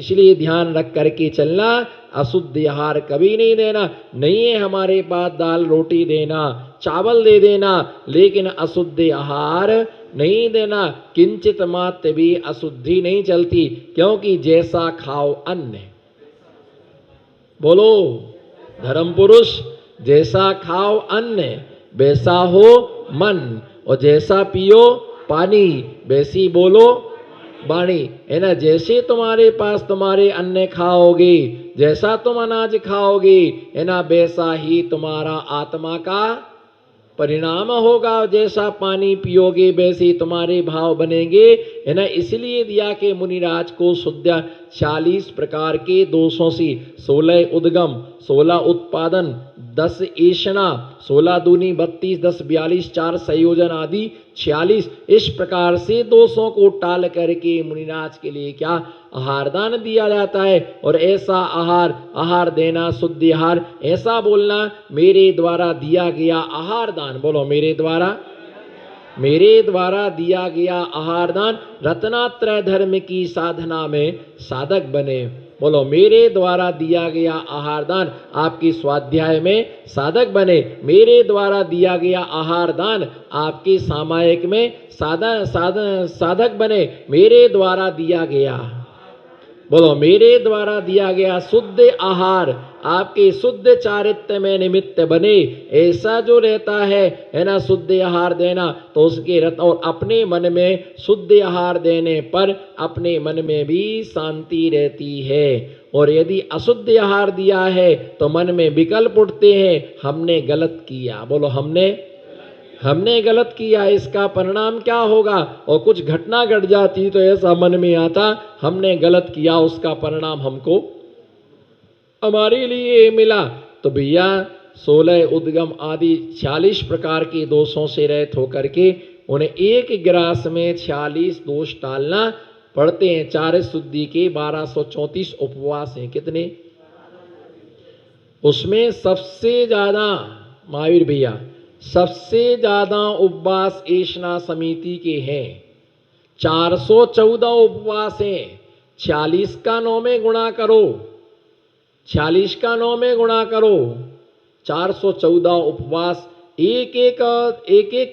इसलिए ध्यान रख करके चलना, अशुद्ध आहार कभी नहीं देना। नहीं है हमारे पास दाल रोटी देना, चावल दे देना, लेकिन अशुद्ध आहार नहीं देना। किंचित मात्र भी अशुद्धि नहीं चलती, क्योंकि जैसा खाओ अन्न, बोलो धर्म पुरुष, जैसा खाओ अन्न वैसा हो मन, और जैसा पियो पानी वैसी बोलो वाणी, है ना। जैसे तुम्हारे पास तुम्हारे अन्न खाओगे, जैसा तुम अनाज खाओगे, है ना, वैसा ही तुम्हारा आत्मा का परिणाम होगा। जैसा पानी पियोगे वैसे ही तुम्हारे भाव बनेंगे, है ना। इसलिए दिया कि मुनिराज को शुद्ध 40 प्रकार के दोषों से 16 उद्गम, 16 उत्पादन, 10 ऐषणा, 16 दूनी 32, 10 42, 4 संयोजन आदि 46, इस प्रकार से दोषों को टाल करके मुनिराज के लिए क्या आहार दान दिया जाता है। और ऐसा आहार देना, शुद्ध आहार, ऐसा बोलना मेरे द्वारा दिया गया आहार दान, बोलो मेरे द्वारा दिया गया आहार दान रत्नात्रय धर्म की साधना में साधक बने। बोलो मेरे द्वारा दिया गया आहार दान आपकी स्वाध्याय में साधक बने। मेरे द्वारा दिया गया आहार दान आपके सामायिक में साधक बने। मेरे द्वारा दिया गया, बोलो मेरे द्वारा दिया गया शुद्ध आहार आपके शुद्ध चारित्र्य में निमित्त बने। ऐसा जो रहता है ना, शुद्ध आहार देना तो उसके रत्न, और अपने मन में शुद्ध आहार देने पर अपने मन में भी शांति रहती है। और यदि अशुद्ध आहार दिया है तो मन में विकल्प उठते हैं, हमने गलत किया, बोलो हमने गलत किया, इसका परिणाम क्या होगा। और कुछ घटना घट जाती तो ऐसा मन में आता, हमने गलत किया, उसका परिणाम हमको हमारे लिए मिला। तो भैया 16 उद्गम आदि 46 प्रकार के दोषों से रहित होकर के उन्हें एक गिरास में 46 दोष टालना पड़ते हैं। 4 शुद्धि के 1234 उपवास हैं। कितने? उसमें सबसे ज्यादा महावीर भैया, सबसे ज्यादा उपवास ऐषणा समिति के हैं। 414 उपवास हैं। 40 का 9 में गुणा करो, 40 का 9 में गुणा करो, 414 उपवास, एक एक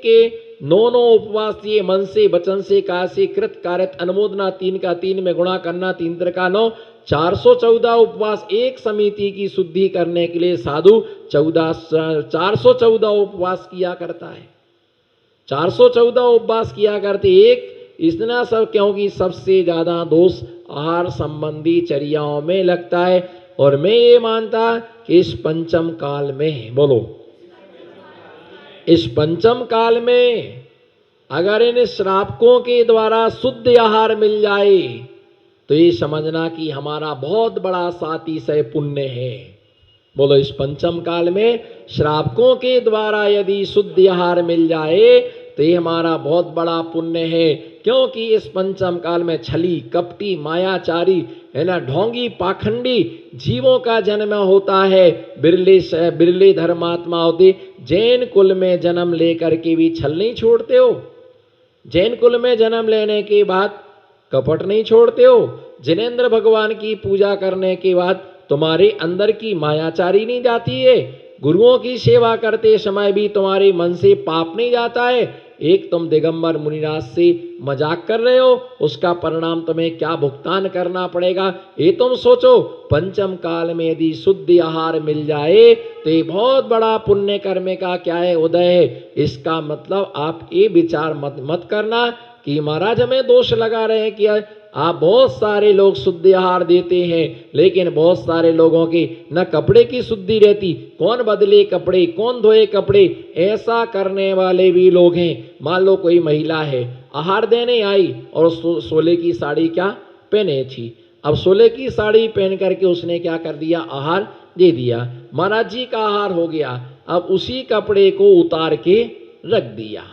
के 9 उपवास ये मन से वचन से काया से कृत कार्यत अनुमोदना, 3 का 3 में गुणा करना, 3 3 का 9, 414 उपवास एक समिति की शुद्धि करने के लिए साधु 414 उपवास किया करता है। 414 उपवास किया करते। एक इतना सब क्योंकि सबसे ज्यादा दोष आहार संबंधी चर्याओं में लगता है। और मैं ये मानता कि इस पंचम काल में, बोलो इस पंचम काल में अगर इन श्रावकों के द्वारा शुद्ध आहार मिल जाए तो ये समझना कि हमारा बहुत बड़ा सातिशय पुण्य है। बोलो इस पंचम काल में श्रावकों के द्वारा यदि शुद्ध आहार मिल जाए तो ये हमारा बहुत बड़ा पुण्य है। क्योंकि इस पंचम काल में छली कपटी मायाचारी, है ना, ढोंगी पाखंडी जीवों का जन्म होता है। बिरले धर्मात्मा होते। जैन कुल में जन्म लेकर के भी छल नहीं छोड़ते हो। जैन कुल में जन्म लेने के बाद कपट नहीं छोड़ते हो। जिनेंद्र भगवान की पूजा करने के बाद तुम्हारे अंदर की मायाचारी नहीं जाती है। गुरुओं की सेवा करते समय भी तुम्हारे मन से पाप नहीं जाता है। एक तुम दिगंबर मुनिराज से मजाक कर रहे हो, उसका परिणाम तुम्हें क्या भुगतान करना पड़ेगा ये तुम सोचो। पंचम काल में यदि शुद्ध आहार मिल जाए तो ये बहुत बड़ा पुण्य कर्म का क्या है उदय है। इसका मतलब आप ये विचार मत करना कि महाराज हमें दोष लगा रहे हैं कि आप बहुत सारे लोग शुद्ध आहार देते हैं लेकिन बहुत सारे लोगों की न कपड़े की शुद्धि रहती, कौन बदले कपड़े, कौन धोए कपड़े, ऐसा करने वाले भी लोग हैं। मान लो कोई महिला है आहार देने आई और सोले की साड़ी क्या पहने थी। अब सोले की साड़ी पहन करके उसने क्या कर दिया, आहार दे दिया। महाराज जी का आहार हो गया। अब उसी कपड़े को उतार के रख दिया।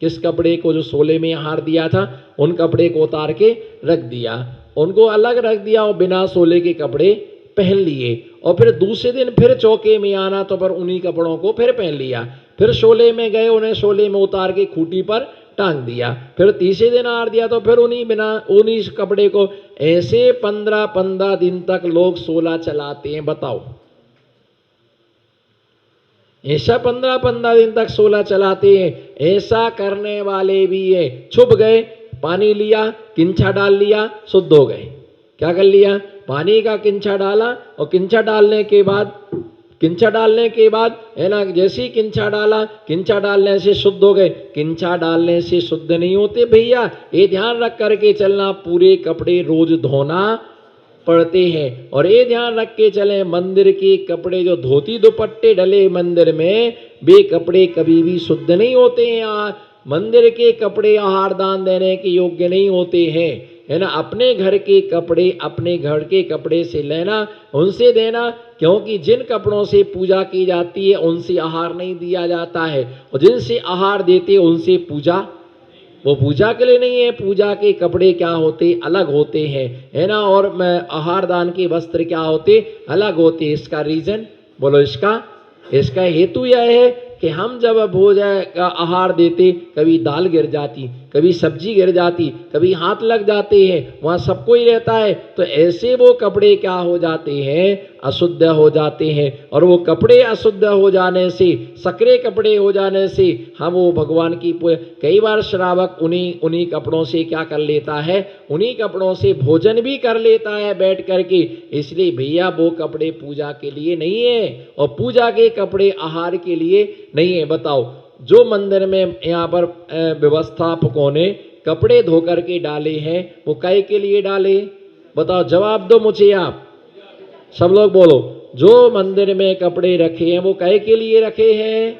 किस कपड़े को, जो सोले में आहार दिया था उन कपड़े को उतार के रख दिया, उनको अलग रख दिया और बिना सोले के कपड़े पहन लिए। और फिर दूसरे दिन फिर चौके में आना तो पर उन्हीं कपड़ों को फिर पहन लिया। फिर शोले में गए, उन्हें शोले में उतार के खूंटी पर टांग दिया, फिर तीसरे दिन आहार दिया तो फिर उन्हीं कपड़े को ऐसे 15-15 दिन तक लोग 16 चलाते हैं। बताओ, ऐसा 15-15 दिन तक 16 चलाते हैं। ऐसा करने वाले भी है, छुप गए, पानी लिया, किंचा डाल लिया, शुद्ध हो गए। क्या कर लिया? पानी का किंचा डाला, और किंचा डालने के बाद है ना, जैसे ही किंचा डाला, किंचा डालने से शुद्ध हो गए। किंचा डालने से शुद्ध नहीं होते भैया, ये ध्यान रख करके चलना, पूरे कपड़े रोज धोना पड़ते हैं। और ये ध्यान रख के चले, मंदिर के कपड़े जो धोती दुपट्टे डले मंदिर में, वे कपड़े कभी भी शुद्ध नहीं होते हैं। मंदिर के कपड़े आहार दान देने के योग्य नहीं होते हैं, है ना। अपने घर के कपड़े अपने घर के कपड़े से लेना, उनसे देना, क्योंकि जिन कपड़ों से पूजा की जाती है उनसे आहार नहीं दिया जाता है, और जिनसे आहार देते उनसे पूजा, वो पूजा के लिए नहीं है। पूजा के कपड़े क्या होते? अलग होते हैं, है ना। और मैं आहार दान के वस्त्र क्या होते? अलग होते। इसका रीजन बोलो, इसका हेतु यह है कि हम जब भोजन का आहार देते, कभी दाल गिर जाती, कभी सब्जी गिर जाती, कभी हाथ लग जाते हैं, वहाँ सबको ही रहता है, तो ऐसे वो कपड़े क्या हो जाते हैं? अशुद्ध हो जाते हैं। और वो कपड़े अशुद्ध हो जाने से, सकरे कपड़े हो जाने से, हम वो भगवान की कई बार श्रावक उन्हीं कपड़ों से क्या कर लेता है? उन्हीं कपड़ों से भोजन भी कर लेता है बैठ करके। इसलिए भैया वो कपड़े पूजा के लिए नहीं है, और पूजा के कपड़े आहार के लिए नहीं है। बताओ, जो मंदिर में यहाँ पर व्यवस्थापकों ने कपड़े धो करके डाले हैं, वो काहे के लिए डाले? बताओ, जवाब दो मुझे आप सब लोग बोलो। जो मंदिर में कपड़े रखे हैं वो काहे के लिए रखे हैं?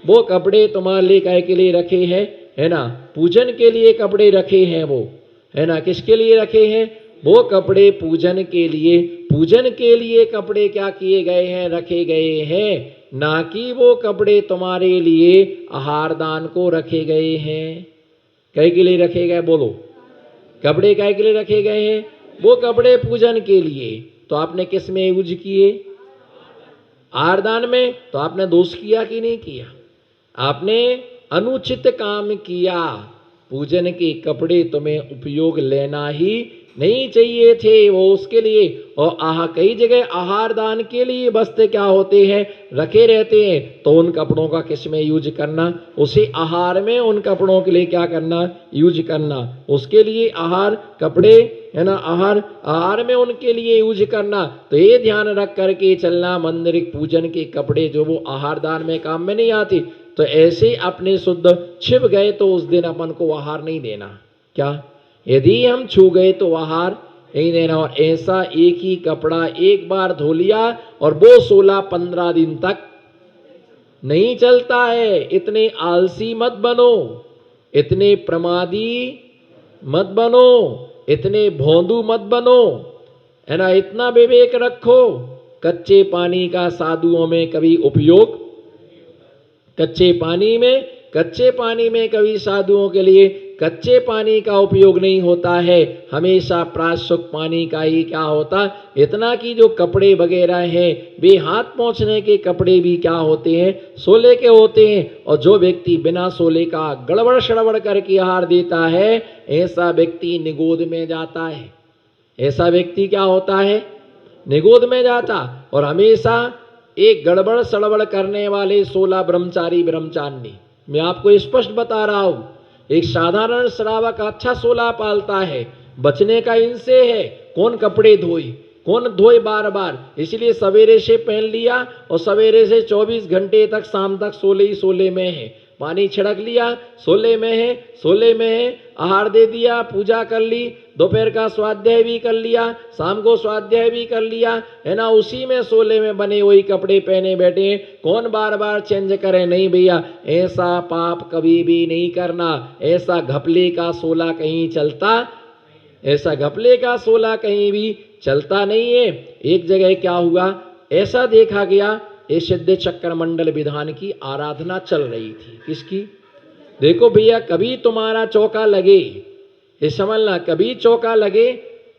वो कपड़े तुम्हारे लिए काहे के लिए रखे हैं? है ना, पूजन के लिए कपड़े रखे हैं वो, है ना। किसके लिए रखे हैं? वो कपड़े पूजन के लिए कपड़े क्या किए गए हैं? रखे गए हैं, ना कि वो कपड़े तुम्हारे लिए आहार दान को रखे गए हैं। काहे के लिए रखे गए? बोलो, कपड़े काहे के लिए रखे गए हैं? वो कपड़े पूजन के लिए। तो आपने किस में यूज किए? आहार दान में। तो आपने दोष किया कि नहीं किया? आपने अनुचित काम किया। पूजन के कपड़े तुम्हें उपयोग लेना ही नहीं चाहिए थे, वो उसके लिए। और कई जगह आहार दान के लिए वस्त्र क्या होते हैं? रखे रहते हैं, तो उन कपड़ों का किस में यूज करना? उसे आहार में उन कपड़ों के लिए क्या करना? यूज करना। उसके लिए आहार कपड़े, है ना, आहार में उनके लिए यूज करना। तो ये ध्यान रख करके चलना, मंदिर पूजन के कपड़े जो वो आहार दान में काम में नहीं आती, तो ऐसे अपने शुद्ध छिप गए तो उस दिन अपन को आहार नहीं देना। क्या? यदि हम छू गए तो आहार नहीं देना। और ऐसा एक ही कपड़ा एक बार धो लिया और वो 16-15 दिन तक नहीं चलता है। इतने आलसी मत बनो, इतने प्रमादी मत बनो, इतने भोंदू मत बनो, है ना। इतना विवेक रखो। कच्चे पानी का साधुओं में कभी उपयोग, कच्चे पानी में कभी साधुओं के लिए कच्चे पानी का उपयोग नहीं होता है, हमेशा प्राशुक पानी का ही क्या होता। इतना कि जो कपड़े वगैरह हैं वे हाथ पोंछने के कपड़े भी क्या होते हैं? सोले के होते हैं। और जो व्यक्ति बिना सोले का गड़बड़ सड़बड़ करके आहार देता है, ऐसा व्यक्ति निगोद में जाता है। ऐसा व्यक्ति क्या होता है? निगोद में जाता। और हमेशा एक गड़बड़ सड़बड़ करने वाले 16 ब्रह्मचारी मैं आपको स्पष्ट बता रहा हूं। एक साधारण श्रावक अच्छा 16 पालता है, बचने का इनसे है। कौन कपड़े धोए बार बार? इसलिए सवेरे से पहन लिया और सवेरे से 24 घंटे तक शाम तक सोले में है। पानी छिड़क लिया, सोले में है, आहार दे दिया, पूजा कर ली, दोपहर का स्वाध्याय भी कर लिया, शाम को स्वाध्याय भी कर लिया, है ना। उसी में सोले में बने वही कपड़े पहने बैठे हैं। कौन बार बार चेंज करे? नहीं भैया, ऐसा पाप कभी भी नहीं करना। ऐसा घपले का सोला कहीं भी चलता नहीं है। एक जगह क्या हुआ, ऐसा देखा गया, ये सिद्ध चक्र मंडल विधान की आराधना चल रही थी। किसकी? देखो भैया, कभी तुम्हारा चौका लगे, ये समझना, कभी चौका लगे,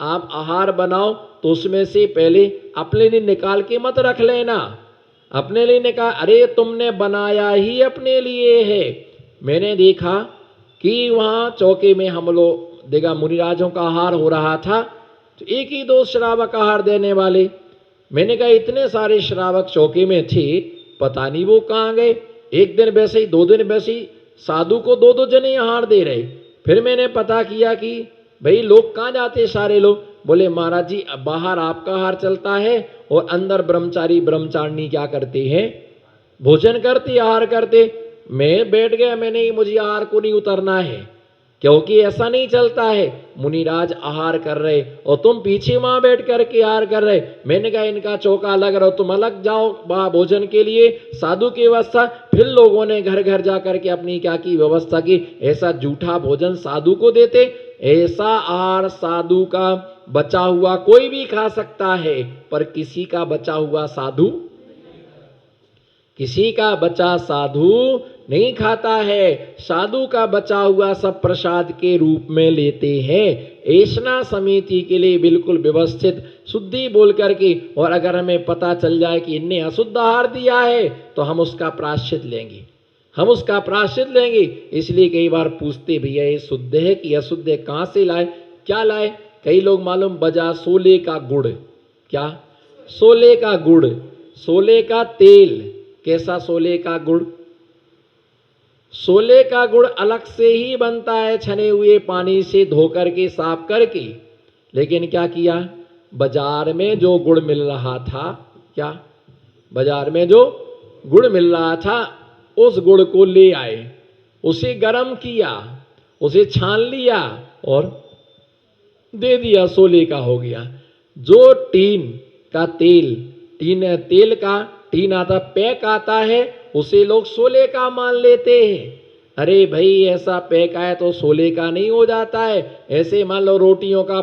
आप आहार बनाओ तो उसमें से पहले अपने लिए निकाल के मत रख लेना। अपने लिए निकाल, अरे तुमने बनाया ही अपने लिए है। मैंने देखा कि वहां चौके में हम लोग देखा मुनिराजों का आहार हो रहा था, तो एक ही दो श्रावक आहार देने वाले। मैंने कहा इतने सारे श्रावक चौके में थे, पता नहीं वो कहाँ गए। एक दिन वैसे ही, 2 दिन वैसे ही, साधु को 2-2 जने आहार दे रहे। फिर मैंने पता किया कि भाई लोग कहाँ जाते सारे लोग। बोले महाराज जी बाहर आपका आहार चलता है और अंदर ब्रह्मचारी ब्रह्मचारिणी क्या करते हैं, भोजन करते, आहार करते। मैं बैठ गया, मैंने मुझे आहार को नहीं उतरना है, क्योंकि ऐसा नहीं चलता है। मुनिराज आहार कर रहे और तुम पीछे वहां बैठ करके आहार कर रहे। मैंने कहा इनका चौका अलग रहो, तुम अलग जाओ वहां भोजन के लिए, साधु की व्यवस्था। फिर लोगों ने घर घर जा करके अपनी क्या की व्यवस्था की। ऐसा जूठा भोजन साधु को देते, ऐसा आहार साधु का बचा हुआ कोई भी खा सकता है, पर किसी का बचा हुआ साधु, किसी का बचा साधु नहीं खाता है। साधु का बचा हुआ सब प्रसाद के रूप में लेते हैं। ऐसा समिति के लिए बिल्कुल व्यवस्थित शुद्धि बोल करके, और अगर हमें पता चल जाए कि इनने अशुद्ध आहार दिया है तो हम उसका प्रायश्चित लेंगे, हम उसका प्रायश्चित लेंगे। इसलिए कई बार पूछते भैया ये शुद्ध है कि अशुद्ध है, कहाँ से लाए, क्या लाए। कई लोग मालूम बजा सोले का गुड़, क्या सोले का गुड़, सोले का तेल। कैसा सोले का गुड़, सोले का गुड़ अलग से ही बनता है, छने हुए पानी से धो करके साफ करके। लेकिन क्या किया, बाजार में जो गुड़ मिल रहा था, क्या बाजार में जो गुड़ मिल रहा था उस गुड़ को ले आए, उसे गर्म किया, उसे छान लिया और दे दिया, सोले का हो गया। जो टीन का तेल, तेल का टीन आता, पैक आता है, उसे लोग सोले का मान लेते हैं। अरे भाई ऐसा पैक आया तो सोले का नहीं हो जाता है। ऐसे मान लो रोटियों का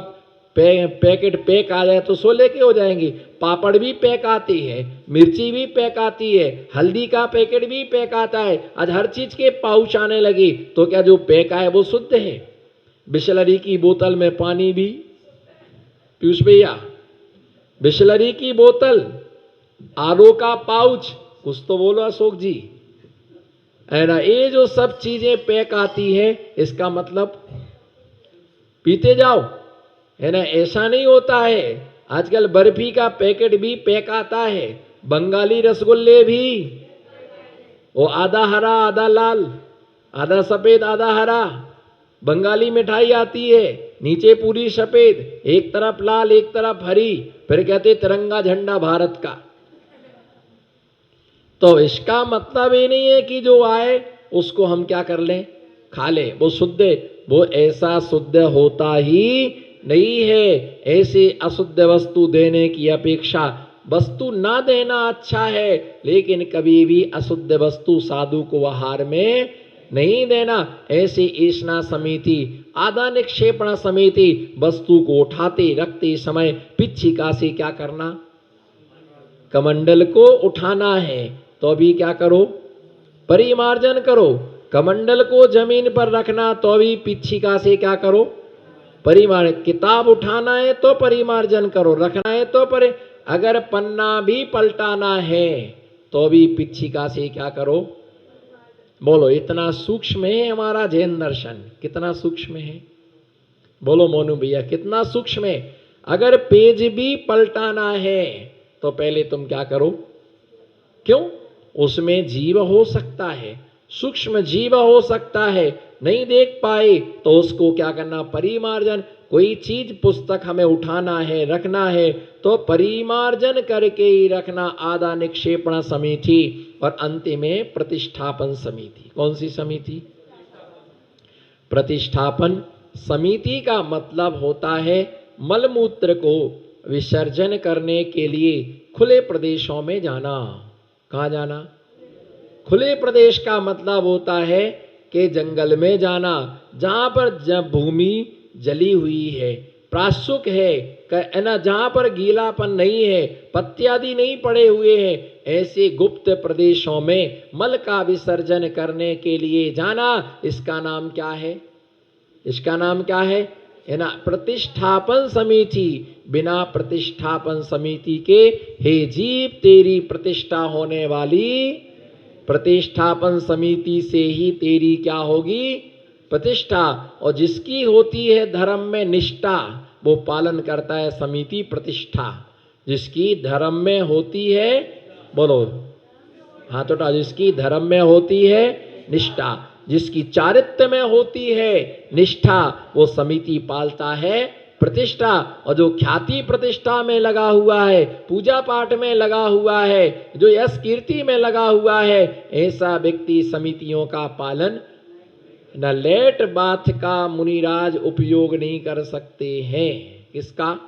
पैकेट पैक आ जाए तो सोले के हो जाएंगे। पापड़ भी पैक आती है, मिर्ची भी पैक आती है, हल्दी का पैकेट भी पैक आता है। आज हर चीज के पाउच आने लगे, तो क्या जो पैक आए वो शुद्ध है? बिसलरी की बोतल में पानी भी, पीयूष भैया बिसलरी की बोतल, आरओ का पाउच, कुछ तो बोलो अशोक जी, है ना। ये जो सब चीजें पैक आती है, इसका मतलब पीते जाओ, है ना। ऐसा नहीं होता है। आजकल बर्फी का पैकेट भी पैक आता है, बंगाली रसगुल्ले भी, वो आधा हरा आधा लाल, आधा सफेद आधा हरा बंगाली मिठाई आती है, नीचे पूरी सफेद, एक तरफ लाल एक तरफ हरी, फिर कहते तिरंगा झंडा भारत का। तो इसका मतलब ये नहीं है कि जो आए उसको हम क्या कर लें, खा लें, वो शुद्ध है। वो ऐसा शुद्ध होता ही नहीं है। ऐसे अशुद्ध वस्तु देने की अपेक्षा वस्तु ना देना अच्छा है, लेकिन कभी भी अशुद्ध वस्तु साधु को आहार में नहीं देना। ऐसे ईशना समिति, आदा निक्षेपण समिति, वस्तु को उठाते रखते समय पिच्छिका से क्या करना, कमंडल को उठाना है तो अभी क्या करो, परिमार्जन करो। कमंडल को जमीन पर रखना तो अभी पिच्छिका से क्या करो, परिमार्जन। किताब उठाना है तो परिमार्जन करो, रखना है तो अगर पन्ना भी पलटाना है तो भी पिच्छिका से क्या करो। बोलो इतना सूक्ष्म है हमारा जैन दर्शन, कितना सूक्ष्म है, बोलो मोनू भैया कितना सूक्ष्म है। अगर पेज भी पलटाना है तो पहले तुम क्या करो, क्यों, उसमें जीव हो सकता है, सूक्ष्म जीव हो सकता है, नहीं देख पाए तो उसको क्या करना, परिमार्जन। कोई चीज पुस्तक हमें उठाना है रखना है तो परिमार्जन करके ही रखना। आदा निक्षेपण समिति और अंतिम में प्रतिष्ठापन समिति। कौन सी समिति, प्रतिष्ठापन समिति का मतलब होता है मलमूत्र को विसर्जन करने के लिए खुले प्रदेशों में जाना। कहाँ जाना, खुले प्रदेश का मतलब होता है कि जंगल में जाना, जहां पर भूमि जली हुई है, प्राशुक है ना, जहां पर गीलापन नहीं है, पत्यादि नहीं पड़े हुए हैं, ऐसे गुप्त प्रदेशों में मल का विसर्जन करने के लिए जाना। इसका नाम क्या है, इसका नाम क्या है ना, प्रतिष्ठापन समिति। बिना प्रतिष्ठापन समिति के हे जीव तेरी प्रतिष्ठा होने वाली, प्रतिष्ठापन समिति से ही तेरी क्या होगी, प्रतिष्ठा, और जिसकी होती है धर्म में निष्ठा वो पालन करता है समिति प्रतिष्ठा। जिसकी धर्म में होती है, बोलो हाथ उठा, जिसकी धर्म में होती है निष्ठा, जिसकी चारित्र्य में होती है निष्ठा वो समिति पालता है प्रतिष्ठा। और जो ख्याति प्रतिष्ठा में लगा हुआ है, पूजा पाठ में लगा हुआ है, जो यश कीर्ति में लगा हुआ है, ऐसा व्यक्ति समितियों का पालन न लेट बाथ का मुनिराज उपयोग नहीं कर सकते हैं। किसका?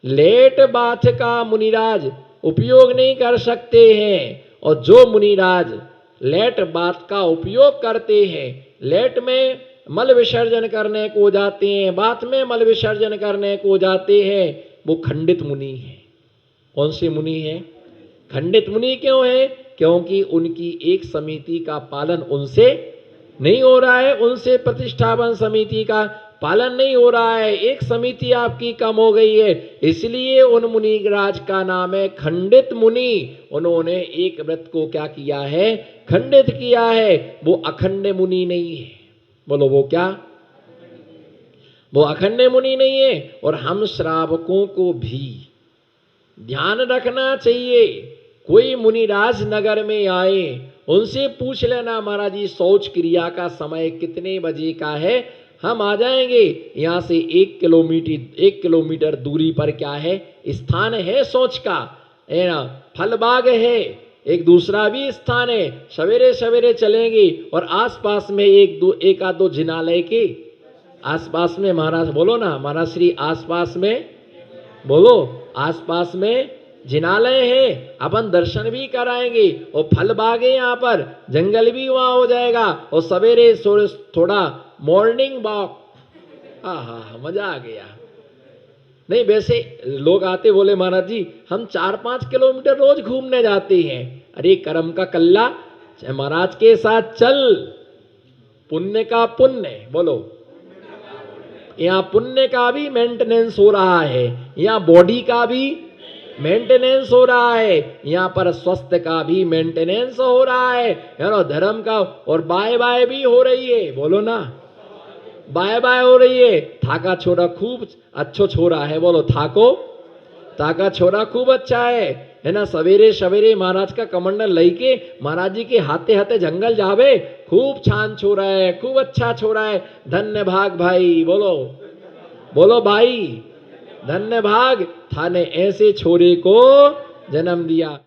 लेट बाथ का मुनिराज उपयोग नहीं कर सकते हैं। और जो मुनिराज लेट बाथ का उपयोग करते हैं, लेट में मल विसर्जन करने को जाते हैं, बाथ में मल विसर्जन करने को जाते हैं, वो खंडित मुनि है। कौन से मुनि है? खंडित मुनि क्यों है? क्योंकि उनकी एक समिति का पालन उनसे नहीं हो रहा है, उनसे प्रतिष्ठापन समिति का पालन नहीं हो रहा है, एक समिति आपकी कम हो गई है, इसलिए उन मुनिराज का नाम है खंडित मुनि। उन्होंने एक व्रत को क्या किया है? खंडित किया है। वो अखंड मुनि नहीं है। बोलो वो क्या? वो अखंड मुनि नहीं है। और हम श्रावकों को भी ध्यान रखना चाहिए। कोई मुनिराज नगर में आए, उनसे पूछ लेना महाराज जी शौच क्रिया का समय कितने बजे का है, हम आ जाएंगे। यहाँ से 1 किलोमीटर दूरी पर क्या है? स्थान है शौच का, है ना, फलबाग है, एक दूसरा भी स्थान है। सवेरे सवेरे चलेंगे और आसपास में एक आध दो जिनालय के आसपास में, महाराज बोलो ना महाराज श्री, आसपास में बोलो, आसपास में जिनालय है, अपन दर्शन भी कराएंगे और फल बाग है, यहाँ पर जंगल भी वहाँ हो जाएगा। और सवेरे थोड़ा मॉर्निंग वॉक, हाँ मजा आ गया। नहीं वैसे लोग आते बोले महाराज जी हम 4-5 किलोमीटर रोज घूमने जाते हैं। अरे कर्म का कल्ला, महाराज के साथ चल, पुण्य का पुण्य, बोलो यहाँ पुण्य का भी मेंटेनेंस हो रहा है, यहाँ बॉडी का भी मेंटेनेंस हो रहा है, यहाँ पर स्वास्थ्य का भी मेंटेनेंस हो रहा है, धर्म का, और बाय बाय भी हो रही है। बोलो ना बाय बाय हो रही है। थाका छोरा खूब अच्छो छोरा है, बोलो थाका छोरा खूब अच्छा है ना। सवेरे सवेरे महाराज का कमंडल लेके महाराज जी के हाथे हाथे जंगल जावे, खूब छान छोरा है, खूब अच्छा छोरा है, धन्य भाग भाई, बोलो भाई धन्य भाग, थाने ऐसे छोरे को जन्म दिया।